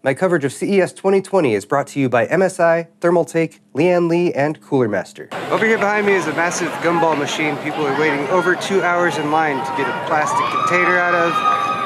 My coverage of CES 2020 is brought to you by MSI, Thermaltake, Lian Li, and Cooler Master. Over here behind me is a massive gumball machine people are waiting over 2 hours in line to get a plastic container out of.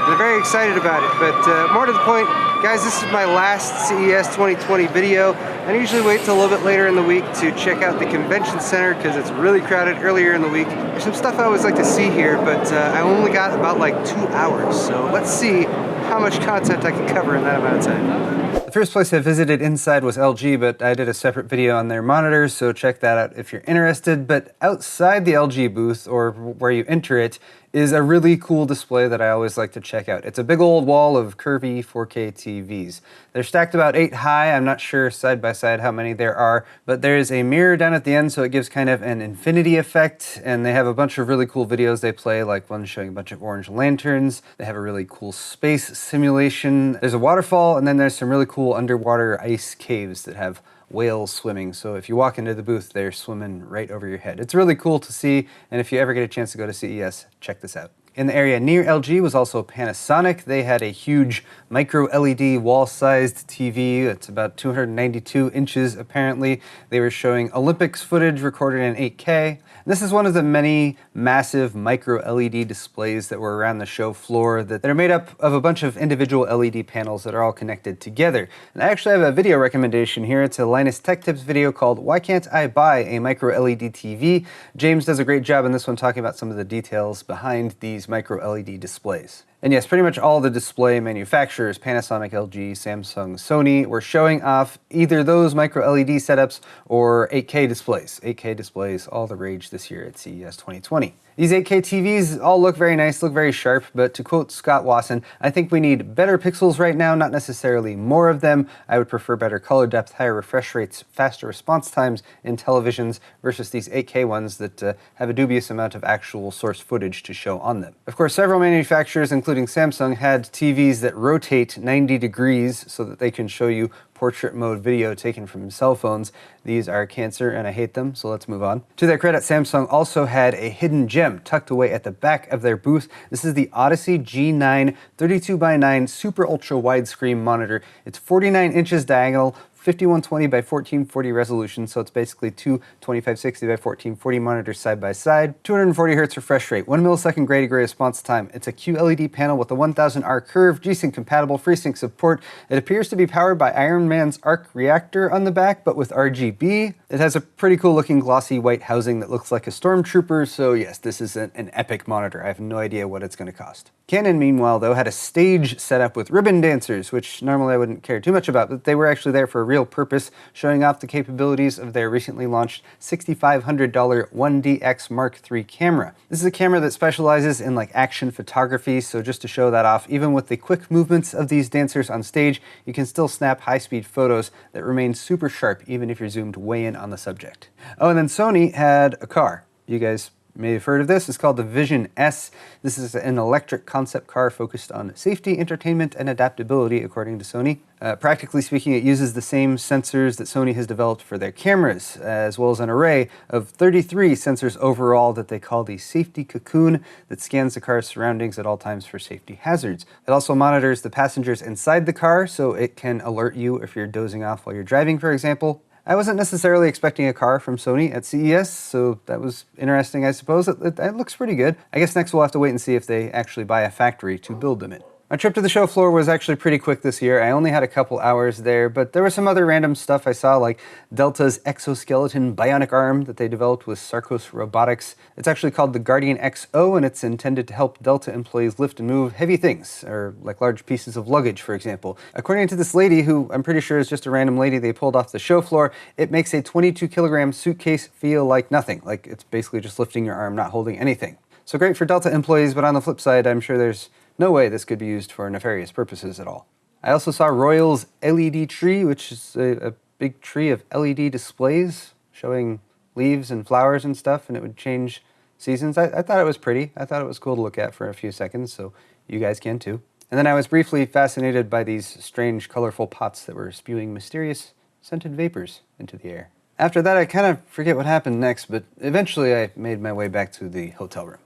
They're very excited about it, but more to the point, guys, this is my last CES 2020 video. I usually wait till a little bit later in the week to check out the convention center because it's really crowded earlier in the week. There's some stuff I always like to see here, but I only got about like 2 hours, so let's see how much content I can cover in that amount of time. The first place I visited inside was LG, but I did a separate video on their monitors, so check that out if you're interested. But outside the LG booth, or where you enter it, is a really cool display that I always like to check out. It's a big old wall of curvy 4K TVs. They're stacked about 8 high. I'm not sure side by side how many there are, but there's a mirror down at the end, so it gives kind of an infinity effect, and they have a bunch of really cool videos they play, like one showing a bunch of orange lanterns. They have a really cool space simulation. There's a waterfall, and then there's some really cool underwater ice caves that have whales swimming, so if you walk into the booth, they're swimming right over your head. It's really cool to see, and if you ever get a chance to go to CES, check this out. In the area near LG was also Panasonic. They had a huge micro-LED wall-sized TV. It's about 292 inches apparently. They were showing Olympics footage recorded in 8K. This is one of the many massive micro-LED displays that were around the show floor that are made up of a bunch of individual LED panels that are all connected together. And I actually have a video recommendation here. It's a LinusTechTips video called Why Can't I Buy a Micro-LED TV? James does a great job in this one talking about some of the details behind these micro-LED displays. And yes, pretty much all the display manufacturers, Panasonic, LG, Samsung, Sony, were showing off either those micro-LED setups or 8K displays. 8K displays, all the rage this year at CES 2020. These 8K TVs all look very nice, look very sharp, but to quote Scott Wasson, I think we need better pixels right now, not necessarily more of them. I would prefer better color depth, higher refresh rates, faster response times in televisions versus these 8K ones that have a dubious amount of actual source footage to show on them. Of course, several manufacturers, including Samsung, had TVs that rotate 90 degrees so that they can show you portrait mode video taken from cell phones. These are cancer and I hate them, so let's move on. To their credit, Samsung also had a hidden gem tucked away at the back of their booth. This is the Odyssey G9 32:9 super ultra widescreen monitor. It's 49 inches diagonal, 5120 by 1440 resolution, so it's basically two 2560 by 1440 monitors side by side. 240 Hz refresh rate, 1 millisecond gray to gray response time. It's a QLED panel with a 1000R curve, G-Sync compatible, FreeSync support. It appears to be powered by Iron Man's arc reactor on the back, but with RGB. It has a pretty cool looking glossy white housing that looks like a stormtrooper, so yes, this is an epic monitor. I have no idea what it's going to cost. Canon, meanwhile, though, had a stage set up with ribbon dancers, which normally I wouldn't care too much about, but they were actually there for a real purpose, showing off the capabilities of their recently launched $6,500 1DX Mark III camera. This is a camera that specializes in like action photography, so just to show that off, even with the quick movements of these dancers on stage, you can still snap high-speed photos that remain super sharp even if you're zoomed way in on the subject. Oh, and then Sony had a car. You guys may have heard of this. It's called the Vision S. This is an electric concept car focused on safety, entertainment, and adaptability, according to Sony. Practically speaking, it uses the same sensors that Sony has developed for their cameras, as well as an array of 33 sensors overall that they call the safety cocoon that scans the car's surroundings at all times for safety hazards. It also monitors the passengers inside the car, so it can alert you if you're dozing off while you're driving, for example. I wasn't necessarily expecting a car from Sony at CES, so that was interesting, I suppose. It looks pretty good. I guess next we'll have to wait and see if they actually buy a factory to build them in. My trip to the show floor was actually pretty quick this year. I only had a couple hours there, but there was some other random stuff I saw, like Delta's exoskeleton bionic arm that they developed with Sarcos Robotics. It's actually called the Guardian XO, and it's intended to help Delta employees lift and move heavy things, or like large pieces of luggage, for example. According to this lady, who I'm pretty sure is just a random lady they pulled off the show floor, it makes a 22-kilogram suitcase feel like nothing. Like it's basically just lifting your arm, not holding anything. So great for Delta employees, but on the flip side, I'm sure there's no way this could be used for nefarious purposes at all. I also saw Royal's LED tree, which is a big tree of LED displays showing leaves and flowers and stuff, and it would change seasons. I thought it was pretty. I thought it was cool to look at for a few seconds, so you guys can too. And then I was briefly fascinated by these strange, colorful pots that were spewing mysterious, scented vapors into the air. After that, I kind of forget what happened next, but eventually I made my way back to the hotel room.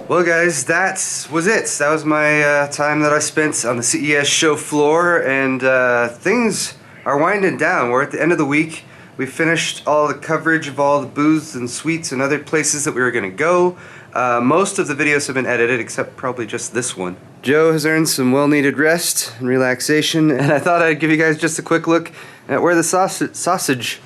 Well guys, that was it. That was my time that I spent on the CES show floor, and things are winding down. We're at the end of the week. We finished all the coverage of all the booths and suites and other places that we were going to go. Most of the videos have been edited, except probably just this one. Joe has earned some well-needed rest and relaxation, and I thought I'd give you guys just a quick look at where the sausage,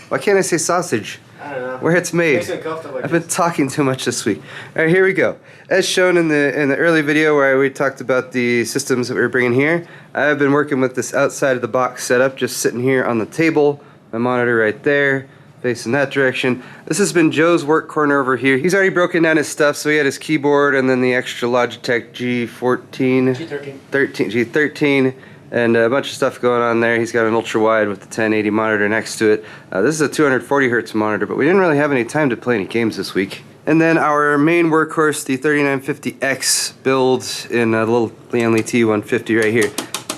why can't I say sausage? I don't know. Where it's made. I've been talking too much this week. All right, here we go. As shown in the early video where we talked about the systems that we were bringing here, I've been working with this outside of the box setup, just sitting here on the table. My monitor right there, facing that direction. This has been Joe's work corner over here. He's already broken down his stuff, so he had his keyboard and then the extra Logitech G13. And a bunch of stuff going on there. He's got an ultra wide with the 1080 monitor next to it. This is a 240Hz monitor, but we didn't really have any time to play any games this week. And then our main workhorse, the 3950X build in a little Lian Li T150 right here.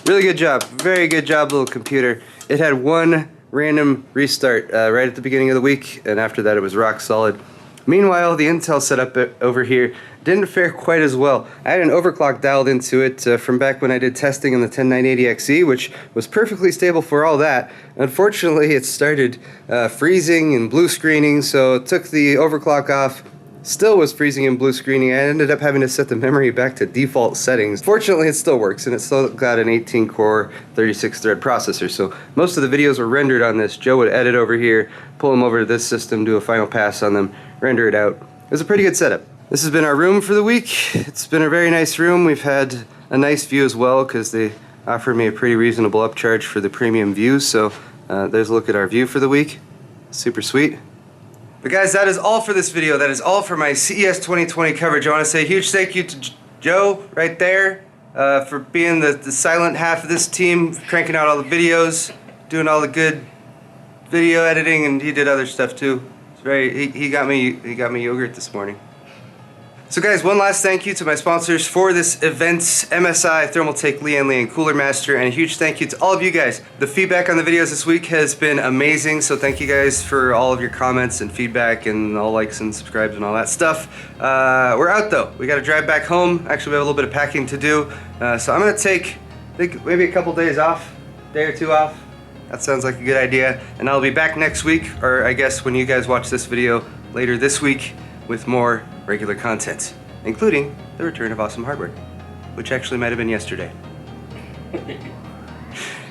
Really good job, very good job, little computer. It had one random restart right at the beginning of the week, and after that it was rock solid. Meanwhile, the Intel setup over here didn't fare quite as well. I had an overclock dialed into it from back when I did testing on the 10980XE, which was perfectly stable for all that. Unfortunately, it started freezing and blue screening, so it took the overclock off. Still was freezing and blue screening. I ended up having to set the memory back to default settings. Fortunately, it still works, and it still got an 18-core, 36-thread processor, so most of the videos were rendered on this. Joe would edit over here, pull them over to this system, do a final pass on them, render it out. It was a pretty good setup. This has been our room for the week. It's been a very nice room. We've had a nice view as well because they offered me a pretty reasonable upcharge for the premium view. So there's a look at our view for the week. Super sweet. But guys, that is all for this video. That is all for my CES 2020 coverage. I want to say a huge thank you to Joe right there for being the silent half of this team, cranking out all the videos, doing all the good video editing, and he did other stuff too. He got me yogurt this morning. So guys, one last thank you to my sponsors for this event, MSI, Thermaltake, Lian Li, and Cooler Master, and a huge thank you to all of you guys. The feedback on the videos this week has been amazing, so thank you guys for all of your comments and feedback and all likes and subscribes and all that stuff. We're out though. We got to drive back home. Actually, we have a little bit of packing to do, so I'm gonna take, I think, maybe a couple days off, day or two off. That sounds like a good idea, and I'll be back next week, or I guess when you guys watch this video later this week, with more regular content, including the return of awesome hardware, which actually might have been yesterday.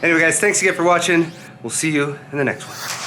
Anyway guys, thanks again for watching. We'll see you in the next one.